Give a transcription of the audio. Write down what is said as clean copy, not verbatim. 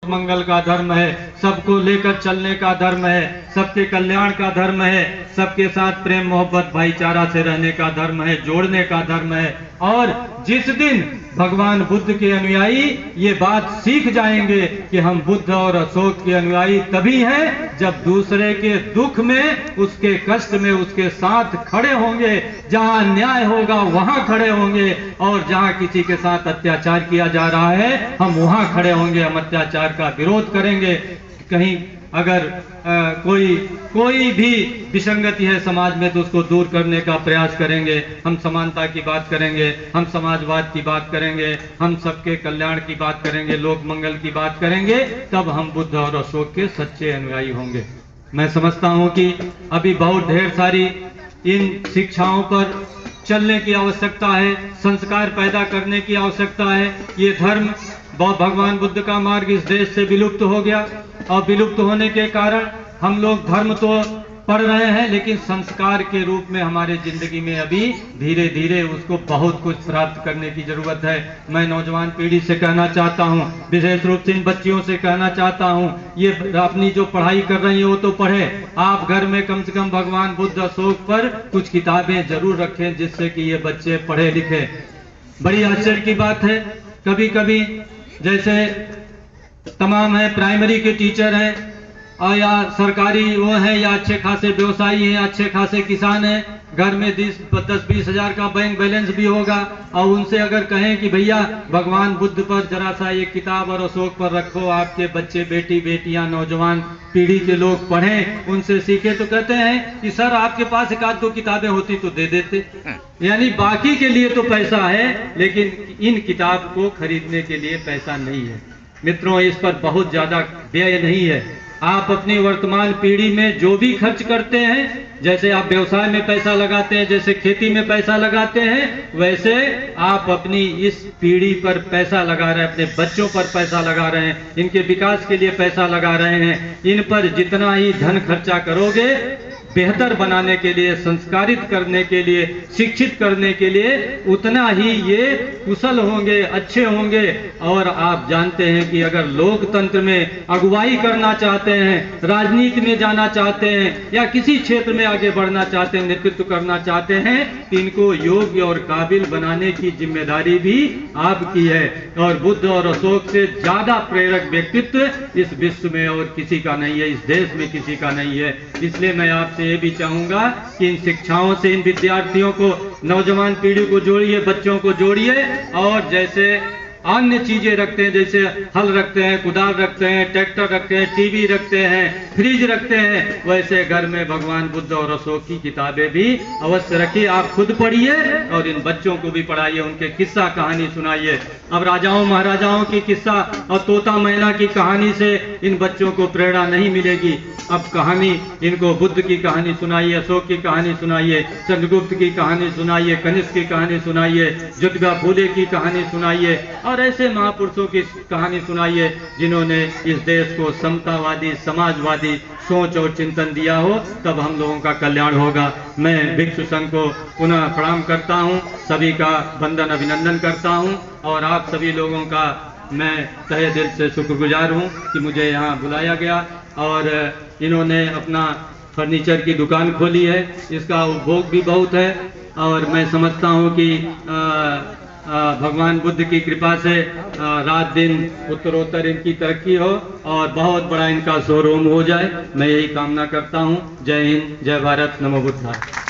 मंगल का धर्म है, सबको लेकर चलने का धर्म है, सबके कल्याण का धर्म है, सबके साथ प्रेम मोहब्बत भाईचारा से रहने का धर्म है, जोड़ने का धर्म है। और जिस दिन भगवान बुद्ध के अनुयायी ये बात सीख जाएंगे कि हम बुद्ध और अशोक के अनुयायी तभी हैं जब दूसरे के दुख में, उसके कष्ट में उसके साथ खड़े होंगे, जहां न्याय होगा वहां खड़े होंगे, और जहां किसी के साथ अत्याचार किया जा रहा है हम वहां खड़े होंगे, हम अत्याचार का विरोध करेंगे। कहीं अगर कोई भी विसंगति है समाज में तो उसको दूर करने का प्रयास करेंगे। हम समानता की बात करेंगे, हम समाजवाद की बात करेंगे, हम सबके कल्याण की बात करेंगे, लोक मंगल की बात करेंगे, तब हम बुद्ध और अशोक के सच्चे अनुयायी होंगे। मैं समझता हूं कि अभी बहुत ढेर सारी इन शिक्षाओं पर चलने की आवश्यकता है, संस्कार पैदा करने की आवश्यकता है। ये धर्म भगवान बुद्ध का मार्ग इस देश से विलुप्त हो गया, और विलुप्त होने के कारण हम लोग धर्म तो पढ़ रहे हैं लेकिन संस्कार के रूप में हमारे जिंदगी में अभी धीरे धीरे उसको बहुत कुछ प्राप्त करने की जरूरत है। मैं नौजवान पीढ़ी से कहना चाहता हूं, विशेष रूप से इन बच्चियों से कहना चाहता हूं, ये अपनी जो पढ़ाई कर रही है वो तो पढ़े, आप घर में कम से कम भगवान बुद्ध अशोक पर कुछ किताबें जरूर रखें जिससे कि ये बच्चे पढ़े लिखे। बड़ी आश्चर्य की बात है, कभी कभी जैसे तमाम है प्राइमरी के टीचर हैं और या सरकारी वो हैं या अच्छे खासे व्यवसायी हैं, अच्छे खासे किसान हैं, घर में 10-20 हजार का बैंक बैलेंस भी होगा, और उनसे अगर कहें कि भैया भगवान बुद्ध पर जरा सा ये किताब और अशोक पर रखो, आपके बच्चे बेटी बेटियां नौजवान पीढ़ी के लोग पढ़ें, उनसे सीखें, तो कहते हैं कि सर आपके पास एक आध दो किताबें होती तो दे देते। यानी बाकी के लिए तो पैसा है लेकिन इन किताब को खरीदने के लिए पैसा नहीं है। मित्रों, इस पर बहुत ज्यादा व्यय नहीं है। आप अपनी वर्तमान पीढ़ी में जो भी खर्च करते हैं, जैसे आप व्यवसाय में पैसा लगाते हैं, जैसे खेती में पैसा लगाते हैं, वैसे आप अपनी इस पीढ़ी पर पैसा लगा रहे हैं, अपने बच्चों पर पैसा लगा रहे हैं, इनके विकास के लिए पैसा लगा रहे हैं। इन पर जितना ही धन खर्चा करोगे, बेहतर बनाने के लिए, संस्कारित करने के लिए, शिक्षित करने के लिए, उतना ही ये कुशल होंगे, अच्छे होंगे। और आप जानते हैं कि अगर लोकतंत्र में अगुवाई करना चाहते हैं, राजनीति में जाना चाहते हैं, या किसी क्षेत्र में आगे बढ़ना चाहते हैं, नेतृत्व करना चाहते हैं, तो इनको योग्य और काबिल बनाने की जिम्मेदारी भी आपकी है। और बुद्ध और अशोक से ज्यादा प्रेरक व्यक्तित्व इस विश्व में और किसी का नहीं है, इस देश में किसी का नहीं है। इसलिए मैं आपसे ये भी चाहूंगा कि इन शिक्षाओं से इन विद्यार्थियों को, नौजवान पीढ़ी को जोड़िए, बच्चों को जोड़िए, और जैसे अन्य चीजें रखते हैं, जैसे हल रखते हैं, कुदाल रखते हैं, ट्रैक्टर रखते हैं, टीवी रखते हैं, फ्रिज रखते हैं, वैसे घर में भगवान बुद्ध और अशोक की किताबें भी अवश्य रखिए। आप खुद पढ़िए और इन बच्चों को भी पढ़ाइए, उनके किस्सा कहानी सुनाइए। अब राजाओं महाराजाओं की किस्सा और तोता मैना की कहानी से इन बच्चों को प्रेरणा नहीं मिलेगी। अब कहानी इनको बुद्ध की कहानी सुनाइए, अशोक की कहानी सुनाइए, चंद्रगुप्त की कहानी सुनाइए, कनिष्क की कहानी सुनाइए, ज्योतिबा फूले की कहानी सुनाइए, और ऐसे महापुरुषों की कहानी सुनाइए जिन्होंने इस देश को समतावादी, समाजवादी सोच और चिंतन दिया हो। तब हम लोगों का कल्याण होगा। मैं भिक्षु संघ को पुनः प्रणाम करता हूं, सभी का वंदन अभिनंदन करता हूं, और आप सभी लोगों का मैं तहे दिल से शुक्रगुजार हूं कि मुझे यहाँ बुलाया गया। और इन्होंने अपना फर्नीचर की दुकान खोली है, इसका उपभोग भी बहुत है, और मैं समझता हूं कि भगवान बुद्ध की कृपा से रात दिन उत्तरोत्तर इनकी तरक्की हो और बहुत बड़ा इनका शोरूम हो जाए, मैं यही कामना करता हूं। जय हिंद, जय भारत, नमो बुद्धाय।